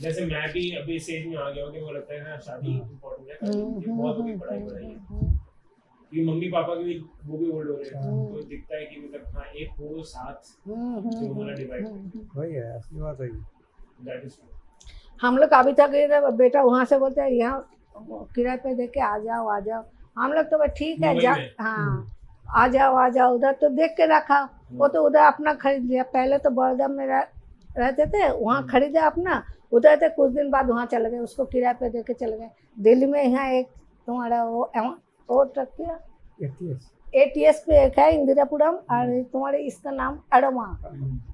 जैसे मैं भी अभी स्टेज में आ गया हूँ कि मुझे लगता है ना शादी इम्पोर्टेंट है, क्योंकि बहुत होगी पढ़ाई कि मम्मी पापा की भी वो भी ओल्ड हो रहे हैं, तो दिखता है कि मतलब हाँ एक हो साथ जो हमारा डिवाइड, वही है असली बात है। दैट इज हम लोग अभी तक इधर बेटा वहाँ से बोलते हैं यहाँ किराए पे दे के आ जाओ। हम लोग तो ठीक है, मुंबई जा, में? हाँ आ जाओ। उधर तो देख के रखा, वो तो उधर अपना खरीद लिया। पहले तो बड़ौदा में रहते थे, वहाँ खरीदे अपना, उधर थे, कुछ दिन बाद वहाँ चले गए, उसको किराए पे दे के चले गए। दिल्ली में यहाँ एक तुम्हारा वो ट्रक किया ATS पे एक है इंदिरापुरम, और तुम्हारे इसका नाम अड़मा,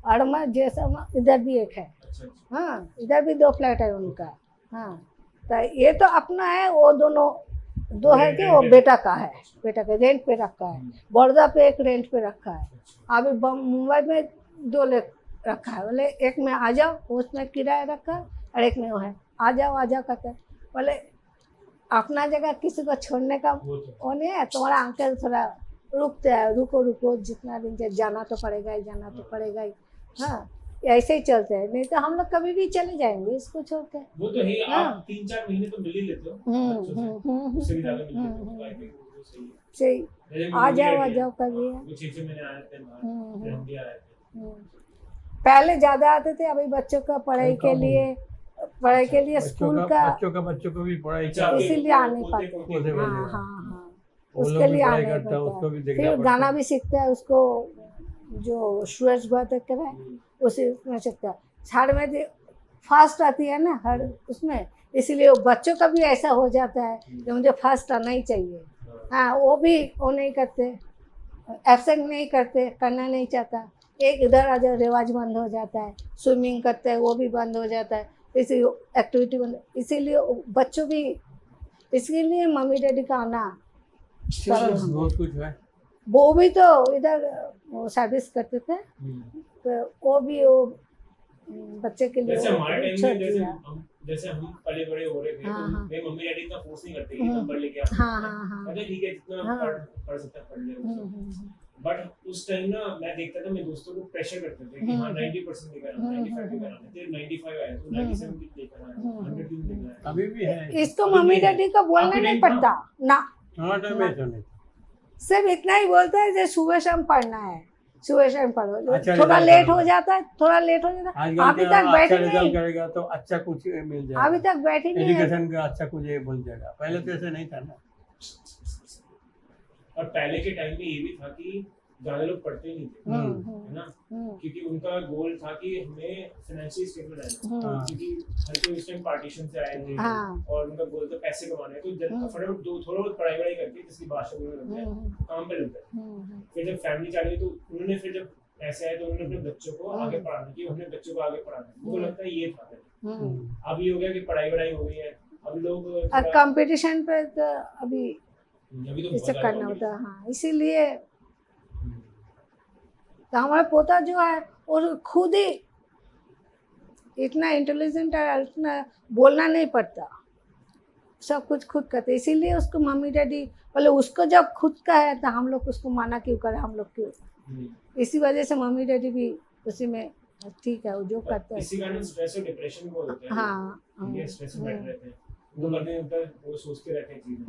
अड़मा जैसा इधर भी एक है। अच्छा अच्छा। हाँ, इधर भी 2 फ्लैट है उनका। हाँ, तो ये तो अपना है, वो दोनों दो है कि वो बेटा का है, बेटा का रेंट पे रखा है। बड़ौदा पे एक रेंट पे रखा है। अभी मुंबई में 2 ले रखा है। बोले एक में आ जाओ, उसमें किराया रखा है, और एक में वो है आ जाओ कहते हैं। बोले अपना जगह किसी को छोड़ने का वो नहीं है। तुम्हारा अंकल थोड़ा रुकते हैं, रुको जितना दिन से जाना तो पड़ेगा ही। हाँ, ऐसे ही चलते हैं, नहीं तो हम लोग कभी भी चले जाएंगे इसको छोड़ के। वो तो है, हाँ। आप 3-4 महीने तो मिल ही लेते हो बच्चों से, उससे भी ज्यादा मिल लेते हो, तो I think वो सही है। सही, जैसे मेरी आ मम्मी जाओ कर दिया। वो 6 महीने आए थे बाहर, फिर हम भी आए थे। पहले ज्यादा आते थे, अभी बच्चों का पढ़ाई के लिए स्कूल का बच्चों को भी पढ़ाई अच्छा, इसीलिए आ नहीं पोते पाते। पोते हाँ, हाँ हाँ, हाँ हाँ, वो उसके लोग भी लिए पढ़ाई आने करता है, उसको भी देखना फिर पड़ता गाना है। भी सीखता है, उसको जो सूरज बात कर है उसी में सीखता है। छाड़ में फास्ट आती है ना हर उसमें, इसलिए वो बच्चों का भी ऐसा हो जाता है कि मुझे फास्ट आना ही चाहिए। हाँ, वो भी वो नहीं करते, एब्सेंट नहीं करते, करना नहीं चाहता। एक इधर आ जाओ रिवाज बंद हो जाता है, स्विमिंग करते हैं वो भी बंद हो जाता है, इसी एक्टिविटी बंद। इसीलिए बच्चों भी, इसलिए मम्मी डैडी का आना बहुत कुछ है। वो भी तो इधर वो सर्विस करते थे, तो वो भी वो बच्चे के लिए जैसे हमारे टाइम छोड़ में दिया। जैसे हम पले बड़े हो रहे थे, हाँ, तो हाँ। मेरी मम्मी डैडी इतना फोर्स नहीं करते कि नंबर लेके आओ। हाँ हाँ हाँ। अच्छा ठीक है, जितना हाँ। पढ़ सकता है पढ़ ले। बट उस टाइम ना मैं देखता था, मेरे दोस्तों को प्रेशर करते थे कि हाँ 90% लेकर आना, 95 लेकर आना, फिर 95 आए तो 97 भी लेकर आना, 100 भी लेकर आना। अभी भी है। इसको मम्मी डैडी को बोलना आपके नहीं टाइम पड़ता ना, हमारे टाइम में ऐसा नहीं था। सिर्फ इतना ही बोलता है जो सुबह शाम पढ़ना है, सुबह शाम पढ़ो। अच्छा थोड़ा रिजल्ट लेट करो। हो जाता है, थोड़ा लेट हो जाता है। आजकल अभी क्या तक बैठी अच्छा रिजल्ट नहीं, करेगा तो अच्छा कुछ मिल जाएगा। अभी तक बैठी नहीं है। एजुकेशन का अच्छा कुछ ये मिल जाएगा, पहले तो ऐसे नहीं था ना। और पहले के टाइम में ये भी था कि ज्यादा लोग पढ़ते नहीं थे, है ना, क्योंकि उनका गोल था कि हमें फाइनेंशियल स्टेबल रहना, हाँ। क्योंकि हर कोई उस टाइम पार्टीशन से आए थे हाँ। और उनका गोल था पैसे कमाने, तो फटाफट थोड़ा बहुत पढ़ाई करके जिसकी भाषा में लगता है काम पे लगता है। फिर जब फैमिली चालू हुई तो उन्होंने फिर जब पैसे आए तो उन्होंने अपने बच्चों को आगे पढ़ाने की, उन्होंने बच्चों को आगे पढ़ाना, मुझे लगता है ये था। अब ये हो गया कि पढ़ाई हो गई है, अब लोग और कंपटीशन पे तो अभी अभी तो इससे बहुत करना होता है। हाँ, इसीलिए तो हमारा पोता जो है वो खुद ही इतना इंटेलिजेंट है, इतना बोलना नहीं पड़ता, सब कुछ खुद करते। इसीलिए उसको मम्मी डैडी बोले, उसको जब खुद का है तो हम लोग उसको माना क्यों करें, हम लोग क्यों। इसी वजह से मम्मी डैडी भी उसी में ठीक है, वो जो करते हैं। इसी कारण स्ट्रेस और डिप्रेशन बहुत होता है। हाँ, ये स्ट्रेस में बैठे रहते हैं, वो करने ऊपर वो सोचते रहते हैं चीजें।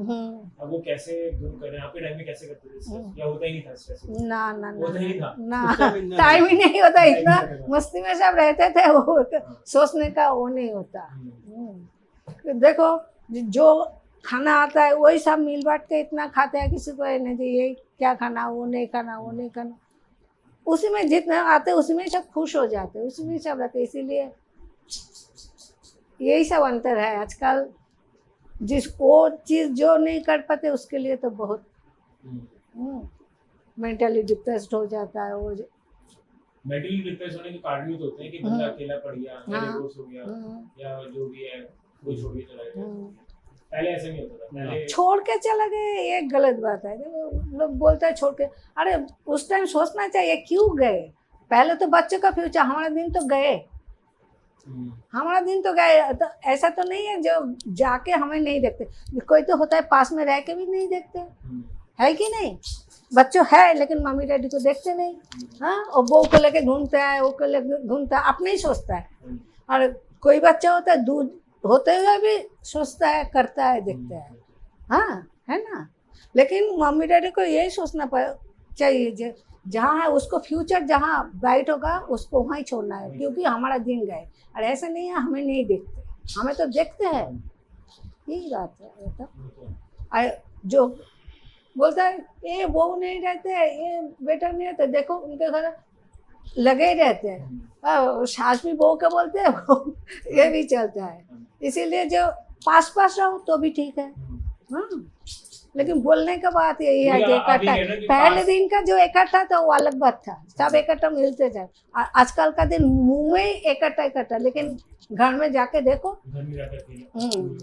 अब वो कैसे दूर करें, आपके टाइम में कैसे करते थे स्ट्रेस, या होता ही नहीं था स्ट्रेस? ना ना होता ही नहीं था। ना, टाइम ही नहीं होता, इतना मस्ती में सब रहते थे, वो सोचने का वो नहीं होता। देखो जो खाना आता है वही सब मिल बांट के इतना खाते हैं, किसी को नहीं थी ये क्या खाना, वो नहीं खाना, वो नहीं खाना, उसी में जितना आते उसी में सब खुश हो जाते, उसी में सब रहते। इसीलिए यही सब अंतर है आजकल, जिस वो चीज़ जो नहीं कर पाते उसके लिए तो बहुत मेंटली डिप्रेस्ड हो जाता है। वो मेंटली डिप्रेस होने के कारण भी तो होते हैं कि बंदा अकेला पड़ गया, डिवोर्स हो गया, या जो भी है वो छोड़ के चला गया। पहले ऐसा नहीं होता था, पहले छोड़ के चला गए ये गलत बात है। लोग बोलते हैं छोड़ के, अरे उस टाइम सोचना चाहिए क्यों गए। पहले तो बच्चों का फ्यूचर, हमारा दिन तो गए, हमारा दिन तो गए। तो ऐसा तो नहीं है जो जाके हमें नहीं देखते, कोई तो होता है पास में रह के भी नहीं देखते, है कि नहीं। बच्चों है लेकिन मम्मी डैडी को देखते नहीं। हाँ, और बहू को लेके घूमता है, वो को लेके घूमता है, अपने ही सोचता है। और कोई बच्चा होता है दूध होते हुए भी सोचता है, करता है, देखता है। हाँ, है ना। लेकिन मम्मी डैडी को यही सोचना चाहिए, जहाँ है उसको फ्यूचर जहाँ ब्राइट होगा उसको वहीं छोड़ना है, क्योंकि हमारा दिन गए। और ऐसा नहीं है हमें नहीं देखते, हमें तो देखते हैं, यही बात है। तो जो बोलता है ये बहू नहीं रहते, ये बेटा नहीं रहते, देखो उनके घर लगे ही रहते हैं, सास भी बहू के बोलते हैं, ये भी चलता है। इसीलिए जो पास रहो तो भी ठीक है। हाँ, लेकिन बोलने का बात यही है कि आप ये इकट्ठा कह रहे हो कि पहले पास- दिन का जो इकट्ठा था वो अलग बात था, सब इकट्ठा मिलते थे। आजकल का दिन मुंह में ही इकट्ठा, लेकिन घर में जाके देखो। घर में जाकर के हम्म।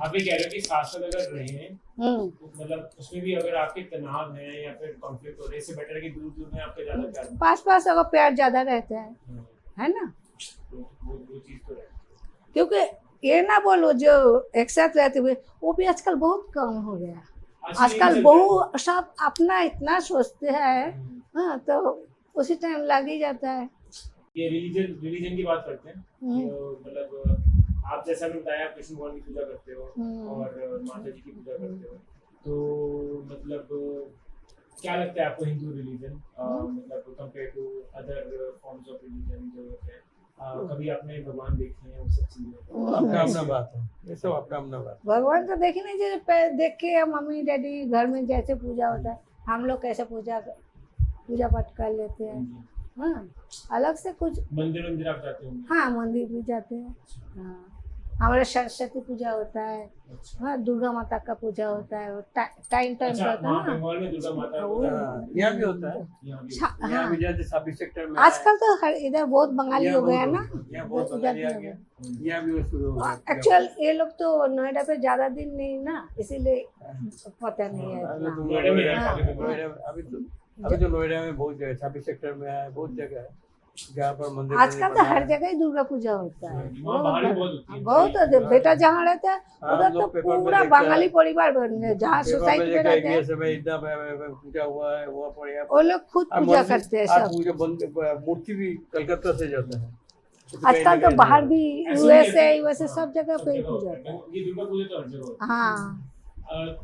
आप ये कह रहे हो कि साथ साथ अगर रहे हैं हम्म। तो मतलब उसमें भी अगर आपके तनाव है या फिर कॉन्फ्लिक्ट हो रहे हैं, इससे बेटर है कि दूर दूर में आपके ज्यादा प्यार हो। पास पास अगर प्यार ज्यादा रहता है ना, तो वो चीज तो है। क्योंकि ये ना बोलो जो एक साथ रहते हुए वो भी आजकल बहुत कम हो गया। आजकल बहु सब अपना इतना सोचते हैं, हाँ, तो उसी टाइम लग ही जाता है। ये रिलीजन की बात करते हैं। हम्म। तो मतलब आप जैसा भी बताया, आप कृष्ण भगवान की पूजा करते हो और माता जी की पूजा करते हो, तो मतलब क्या लगता है आपको हिंदू रिलीजन मतलब compare to other forms of religion जो होते हैं? कभी आपने भगवान देखे हैं वो सब चीजें? अपना अपना बात है, ये सब अपना अपना बात भगवान तो देखे नहीं, जैसे देख के मम्मी डैडी घर में जैसे पूजा होता है हम लोग कैसे पूजा पाठ कर लेते हैं। हाँ, अलग से कुछ मंदिर आप जाते होंगे? हाँ, मंदिर भी जाते हैं। हाँ, हमारे सरस्वती पूजा होता है, अच्छा। हाँ, दुर्गा माता का पूजा होता है, टाइम अच्छा, पे होता वहाँ है ना। बंगाल में दुर्गा माता वो- का है। यहाँ भी होता है, यहाँ भी हाँ, यहाँ भी जैसे 26 सेक्टर में आजकल तो हर इधर बहुत बंगाली हो गया है ना। यहाँ बहुत इधर बंगाली आ भी हो गया, यहाँ भी वो शुरू हो गया। एक्चुअल ये लोग तो नोएडा पे ज्यादा दिन नहीं ना, इसीलिए पता नहीं है अभी तो इतना। नोएडा में है, नोएडा- काफी बंगाली। नोएडा- अभी तो नोएडा में बहुत जगह 26 सेक्टर में है, बहुत जगह है जहाँ पर मंदिर आजकल तो हर जगह ही दुर्गा पूजा होता है। वहाँ बाहर भी बहुत होती है। बहुत बेटा जहाँ रहता है हाँ, उधर लोग तो पेपर में पूरा देखते हैं। बंगाली परिवार बन गए, जहाँ सोसाइटी में रहते हैं समय इतना पूजा हुआ है, वो पड़े वो लोग खुद पूजा करते हैं सब। पूजा मूर्ति भी कलकत्ता से जाता है। आजकल तो बाहर भी यूएसए सब जगह पे ही हाँ, पूजा होता है। ये दुर्गा पूजा तो हर जगह होती है। हाँ,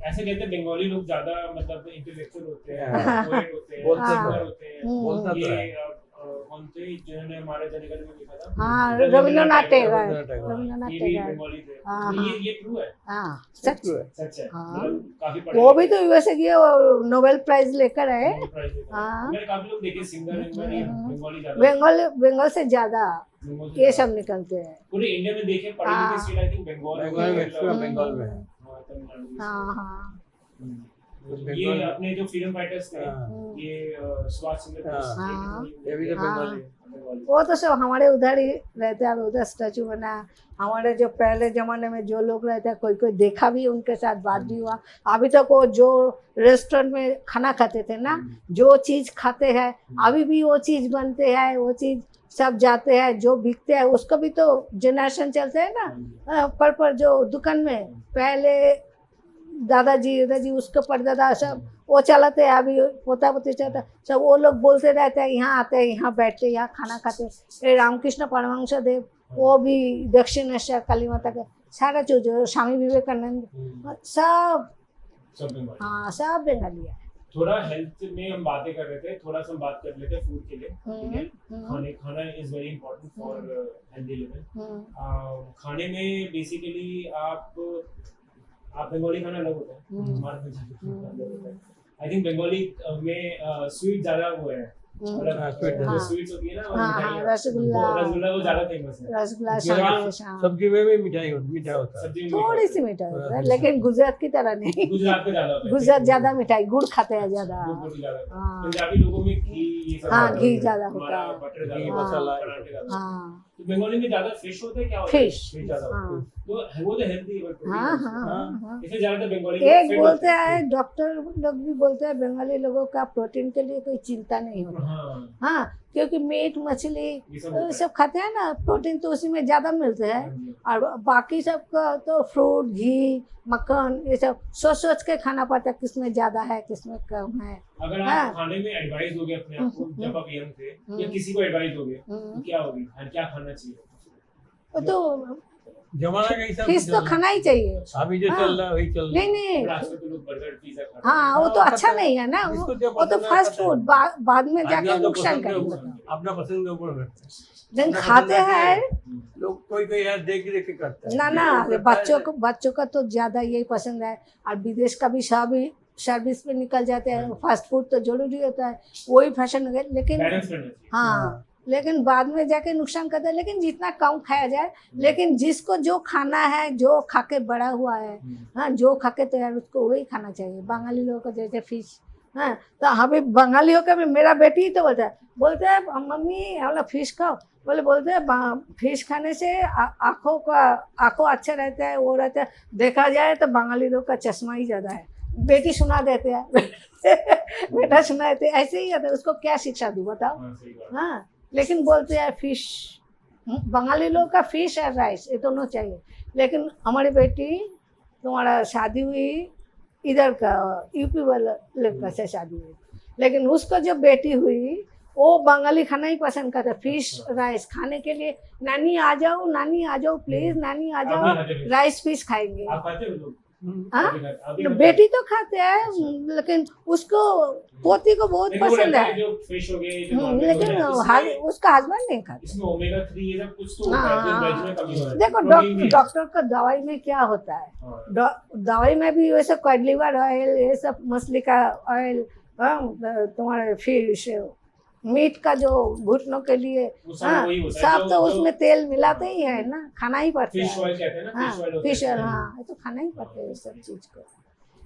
ऐसे कहते हैं बंगाली लोग ज्यादा मतलब इंटेलेक्चुअल होते हैं, हाँ। पोएट होते हैं, बोलते हैं। singer होते हैं। बोलता तो ये है। कौन थे जिन्होंने हमारे जनगण में लिखा था? हाँ, रविंद्रनाथ टैगोर, रविंद्रनाथ टैगोर। रविंद्रनाथ ये भी टैगोर, बंगाली थे। हाँ, तो हाँ। ये ट्रू है, हाँ, सच। सच है। हाँ। मतलब काफी पढ़े वो भी लिखे तो यूएसए गए और नोबेल प्राइज लेकर आए। हैं, प्राइज देते हैं। हाँ। मैंने काफी लोग देखे सिंगर बंगाली ज्यादा बंगाल से ज्यादा बंगाल से ये ज्यादा। सब निकलते हैं। पूरे इंडिया में देखे पढ़े हाँ। लिखे state I think Bengal Bengal में एक्स्ट्रा बंगाल में है। हाँ, तमिलनाडु। हाँ, हाँ। तो बंगाल ये में- अपने जो फ्रीडम फाइटर्स थे, हाँ। ये सुभाष चंद्र बोस, हाँ। ये भी तो हाँ। बंगाली है। बंगाली। वो तो सब हमारे उधर ही रहते हैं, उधर स्टैचू बना। हमारे जो पहले जमाने में जो लोग रहते हैं, कोई कोई देखा भी, उनके साथ बात भी हुआ। अभी तक वो जो रेस्टोरेंट में खाना खाते थे ना, जो चीज़ खाते हैं अभी भी वो चीज़ बनते हैं, वो चीज़ सब जाते हैं, जो बिकते हैं उसका भी तो जनरेशन चलते हैं ना। पर जो दुकान में पहले दादाजी उसके परदादा सब वो चलाते हैं, अभी पोता पोती चलता है, सब वो लोग बोलते रहते हैं, यहाँ आते हैं, यहाँ बैठते हैं, यहाँ खाना खाते हैं। ये रामकृष्ण परमहंस देव, वो भी दक्षिणेश्वर काली माता का सारा जो स्वामी विवेकानंद, सब सब बंगाली। हाँ, सब बंगाली है। थोड़ा हेल्थ में हम बातें कर रहे थे, थोड़ा सा हम बात कर लेते हैं फूड के लिए, ठीक है? खाना is very important for healthy living. खाने में बेसिकली आप बंगाली खाना अलग होता है, हमारा पंजाबी खाना अलग होता है। आई थिंक बंगाली में स्वीट ज्यादा वो है, मतलब हाँ, sweet जो हाँ। स्वीट्स होती है ना, हाँ, हाँ, मिठाइयाँ, रसगुल्ला वो ज्यादा फेमस है। रसगुल्ला उसके बाद संदेश, हाँ। सब्जी में भी मीठा होता है। सब्जी में थोड़ी सी मिठाई होता है, लेकिन गुजरात की तरह नहीं। गुजरात में ज्यादा होता है। गुजरात ज्यादा मिठाई, गुड़ खाते हैं ज्यादा। गुड़ ज्यादा होता है। हाँ। पंजाबी लोगों में घी ये सब हाँ, ज्यादा घी होता है। ज्यादा होता हमारा है। बटर घी, ज्यादा, मसाला, पराठे ज्यादा। हाँ, तो बंगाली में ज्यादा फिश होता है, क्या होता है? फिश, ज्यादा होता है। हाँ, तो वो तो हेल्दी है, but हाँ, protein हाँ, है। हाँ। इसलिए ज्यादातर बंगाली लोग एक fit बोलते होते हैं, डॉक्टर लोग भी बोलते हैं, बंगाली लोगों का प्रोटीन के लिए कोई चिंता नहीं होता। हाँ, हाँ, क्योंकि मीट मछली ये सब होता है। सब खाते हैं ना, प्रोटीन तो उसी में ज्यादा मिलते हैं। हाँ जी। और बाकी सबका तो फ्रूट, घी, मक्खन, ये सब सोच सोच के खाना पड़ता है, किसमें ज्यादा है किसमें कम है। अगर हाँ। आप खाने में एडवाइस दोगे अपने आप को, जब आप यंग थे, या किसी को एडवाइस दोगे, तो क्या होगी? क्या खाना चाहिए? वो तो जमाना के हिसाब से फिश तो चलना। खाना ही चाहिए। अभी जो हाँ। चल रहा है वही चल रहा है। नहीं नहीं, और आजकल तो लोग बर्गर पिज्जा खा रहे हैं। हाँ, वो तो हाँ, अच्छा पता है। नहीं है ना, जिसको वो जो वो तो पसंद है, फास्ट पता है। फूड बाद में जाके आजकल तो नुकसान पसंद के करेगा। ऊपर- अपना पसंद के ऊपर बैठता है। लेकिन अपना खाते पसंद है हैं कि लोग कोई यार देख के करता है। ना ना, ये करता है, बच्चों का तो ज्यादा यही पसंद है। और विदेश का भी सभी सर्विस पे निकल जाते हैं, फास्ट फूड तो जरूरी होता है, वही फैशन है। लेकिन बैलेंस करना चाहिए। हाँ, लेकिन बाद में जाके नुकसान करता है। लेकिन जितना कम खाया जाए, लेकिन जिसको जो खाना है, जो खा के बड़ा हुआ है, हाँ, जो खा के तैयार, उसको वही खाना चाहिए। बंगाली लोगों को जैसे फिश, हाँ, तो हमें बंगालियों का भी, मेरा बेटी ही तो बोलते हैं मम्मी हम लोग फिश खाओ, बोलते हैं फिश खाने से आँखों अच्छा रहता है, वो रहता है। देखा जाए तो बंगाली लोग का चश्मा ही ज़्यादा है। बेटी सुना देते हैं बेटा सुना देते, ऐसे ही होता है। उसको क्या शिक्षा दूँ बताओ? हाँ, सही बात। हाँ, लेकिन बोलते हैं फिश, बंगाली लोग का फिश और राइस ये दोनों चाहिए। लेकिन हमारी बेटी, तुम्हारा शादी हुई इधर का, यूपी वाला लड़का से शादी हुई, लेकिन उसको जब बेटी हुई वो बंगाली खाना ही पसंद करता है। फिश राइस खाने के लिए, नानी आ जाओ प्लीज, नानी आ आप जाओ, नहीं खाते फिश? राइस फिश खाएंगे। आप खाते हो लोग? हाँ, आप भी खाते हो? बेटी तो खाते हैं, लेकिन उसको पोती को बहुत लेकिन वो पसंद रहता है। जो फिश हो गए, जो नॉनवेज हो लेकिन गया, उसका हस्बैंड नहीं खाता। इसमें ओमेगा 3 ये सब कुछ तो होता हाँ, है, जो वेज में कमी हो जाती है। देखो प्रोटीन भी है। डॉक्टर का दवाई में क्या होता है, हाँ, दवाई में भी वैसे कॉड लिवर ऑयल, ये सब मछली का ऑयल, तुम्हारे फिश मीट का जो घुटनों के लिए, वो सब हाँ, वही होता है सब तो जो उसमें तेल मिलाते ही है ना, खाना ही पड़ता फिश है। ऑयल कहते हैं ना, हाँ, फिश ऑयल होता फिश है। ऑयल, हाँ, ये तो खाना ही पड़ता है इस सब चीज को।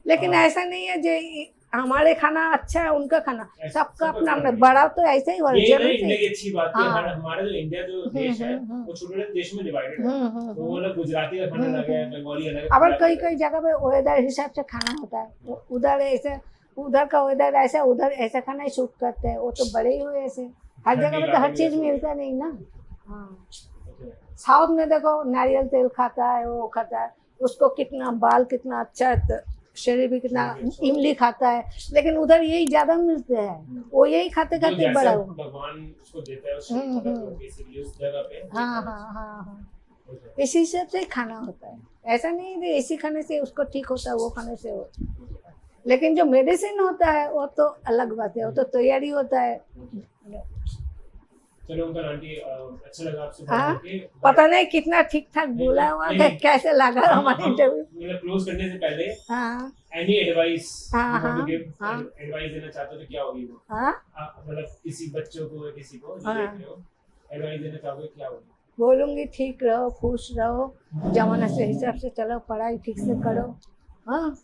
लेकिन हाँ। ऐसा नहीं है जो हमारे खाना अच्छा है, उनका खाना ऐसा- सबका सबका अपना अपना, खाना बड़ा तो ऐसे ही ये ना जरूर इंडिया की अच्छी बात है। हाँ। हमारा जो इंडिया जो देश है, वो छोटे छोटे देश में डिवाइडेड है। तो वो लोग गुजराती का खाना अलग है, बंगाली अलग है, अब पंजाबी कई अलग है। कई जगह पे वेदर हिसाब से खाना होता है, तो उधर ऐसे, उधर का वेदर ऐसा, उधर ऐसा खाना ही शूट करते हैं। वो तो बड़े ही हुए ऐसे, हर जगह पे तो हर चीज मिलता नहीं ना। हाँ, साउथ में देखो नारियल तेल खाता है, वो खाता है, उसको कितना बाल कितना अच्छा है, शरीर भी कितना, इमली खाता है, लेकिन उधर यही ज्यादा मिलते हैं। वो यही खाते जो खाते जैसा बड़ा हुआ। भगवान उसको देता है, उसको हम्म, मतलब बेसिकली उस जगह पे हाँ हाँ हाँ हाँ, इसी हिसाब से ही खाना होता है। ऐसा नहीं है कि इसी खाने से उसको ठीक होता है, वो खाने से हो। लेकिन जो मेडिसिन होता है वो तो अलग बात है, वो तो तैयारी होता है। चलो अंकल आंटी, अच्छा लगा आपसे हाँ, बात करके। पता नहीं कितना ठीक ठाक बोला हुआ है, कैसे लगा हमारा इंटरव्यू। मतलब क्लोज करने से पहले हाँ एनी एडवाइस हाँ, हाँ, हाँ। एडवाइस देना चाहते हो तो क्या होगी वो? हाँ, आप मतलब किसी बच्चों को या किसी को जो हाँ। देख रहे हो, एडवाइस देना चाहोगे क्या होगी? बोलूँगी ठीक रहो, खुश रहो, जमाना से हिसाब से चलो, पढ़ाई ठीक से करो, हाँ,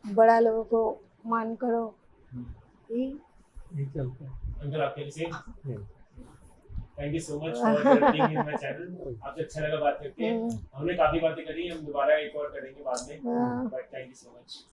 बड़ा लोगों को मान करो, यही। यही चलता है। अंकल आपके से हम्म। Thank you so much for being in my channel. आपसे अच्छा लगा बात करके। हमने काफी बातें करी, हम दोबारा एक और करेंगे बाद में, हाँ। But thank you so much.